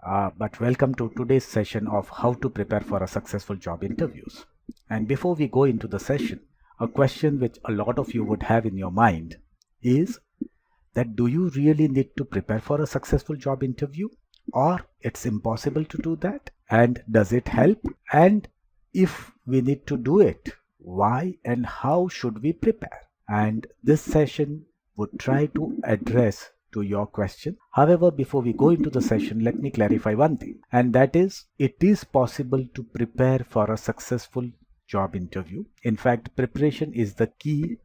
but welcome to today's session of how to prepare for a successful job interviews. And before we go into the session, a question which a lot of you would have in your mind is that do you really need to prepare for a successful job interview, or it's impossible to do that? And does it help? And if we need to do it, why and how should we prepare? And this session would try to address to your question. However, before we go into the session, let me clarify one thing, and that is it is possible to prepare for a successful job interview. In fact, preparation is the key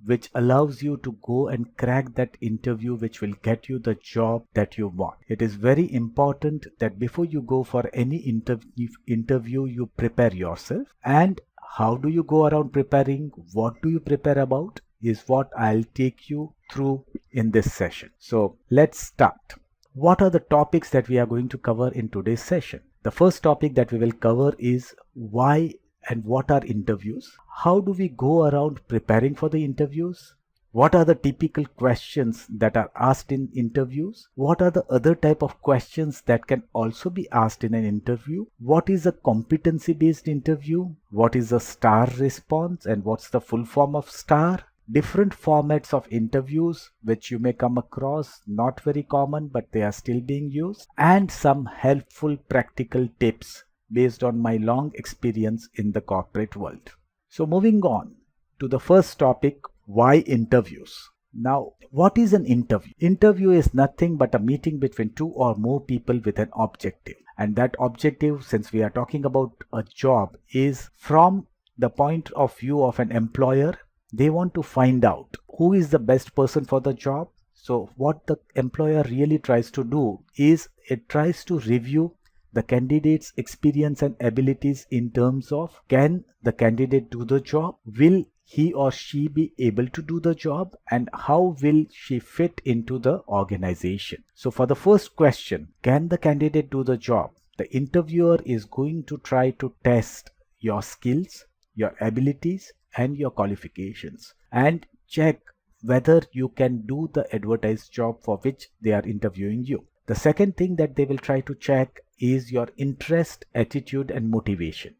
which allows you to go and crack that interview which will get you the job that you want. It is very important that before you go for any interview, you prepare yourself. And how do you go around preparing? What do you prepare about? Is what I'll take you through in this session. So let's start. What are the topics that we are going to cover in today's session? The first topic that we will cover is why and what are interviews? How do we go around preparing for the interviews? What are the typical questions that are asked in interviews? What are the other type of questions that can also be asked in an interview? What is a competency based interview? What is a STAR response and what's the full form of STAR? Different formats of interviews which you may come across, not very common but they are still being used, and some helpful practical tips based on my long experience in the corporate world. So moving on to the first topic, why interviews? Now, what is an interview? Interview is nothing but a meeting between two or more people with an objective. And that objective, since we are talking about a job, is from the point of view of an employer. They want to find out who is the best person for the job. So what the employer really tries to do is it tries to review the candidate's experience and abilities in terms of, can the candidate do the job? Will he or she be able to do the job? And how will she fit into the organization? So for the first question, can the candidate do the job? The interviewer is going to try to test your skills, your abilities, and your qualifications, and check whether you can do the advertised job for which they are interviewing you. The second thing that they will try to check is your interest, attitude, and motivation.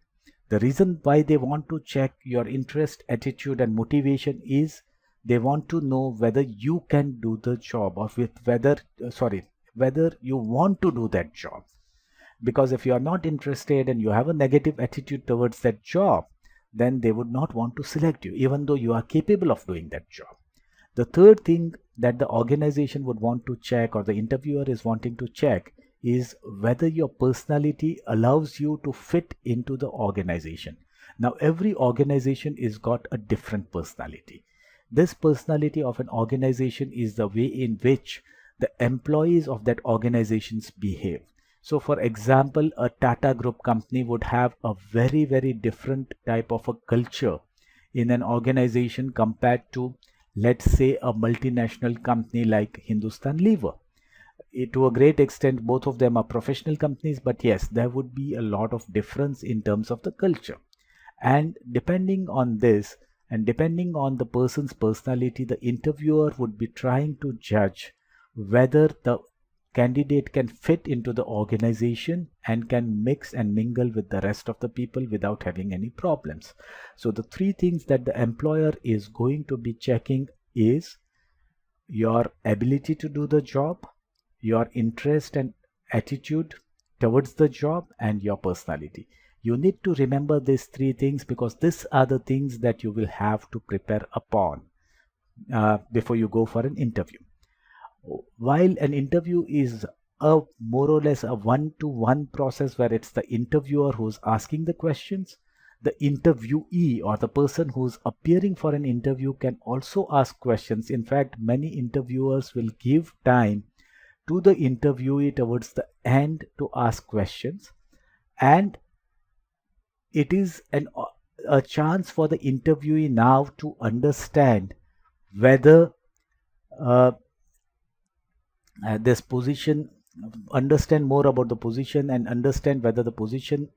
The reason why they want to check your interest, attitude, and motivation is they want to know whether you can do the job, or whether you want to do that job. Because if you are not interested and you have a negative attitude towards that job, then they would not want to select you, even though you are capable of doing that job. The third thing that the organization would want to check, or the interviewer is wanting to check, is whether your personality allows you to fit into the organization. Now, every organization is got a different personality. This personality of an organization is the way in which the employees of that organizations behave. So for example, a Tata Group company would have a very, very different type of a culture in an organization compared to, let's say, a multinational company like Hindustan Lever. To a great extent, both of them are professional companies, but yes, there would be a lot of difference in terms of the culture. And depending on this, and depending on the person's personality, the interviewer would be trying to judge whether the candidate can fit into the organization and can mix and mingle with the rest of the people without having any problems. So the three things that the employer is going to be checking is your ability to do the job, your interest and attitude towards the job, and your personality. You need to remember these three things because these are the things that you will have to prepare upon before you go for an interview. While an interview is a more or less a one-to-one process where it's the interviewer who's asking the questions, the interviewee or the person who's appearing for an interview can also ask questions. In fact, many interviewers will give time to the interviewee towards the end to ask questions, and it is a chance for the interviewee now to understand whether this position, understand more about the position and understand whether the position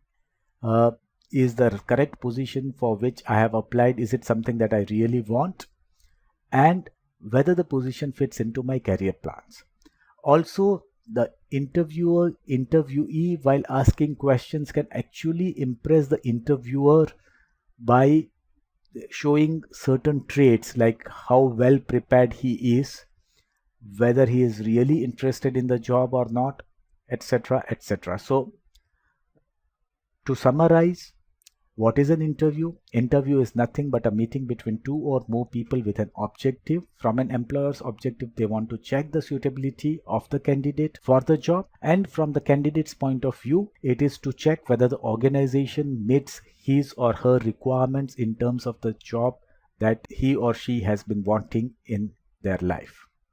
is the correct position for which I have applied. Is it something that I really want? And whether the position fits into my career plans. Also, the interviewee while asking questions can actually impress the interviewer by showing certain traits like how well prepared he is, whether he is really interested in the job or not, etc., etc. So, to summarize, what is an interview? Interview is nothing but a meeting between two or more people with an objective. From an employer's objective, they want to check the suitability of the candidate for the job, and from the candidate's point of view, it is to check whether the organization meets his or her requirements in terms of the job that he or she has been wanting in their life.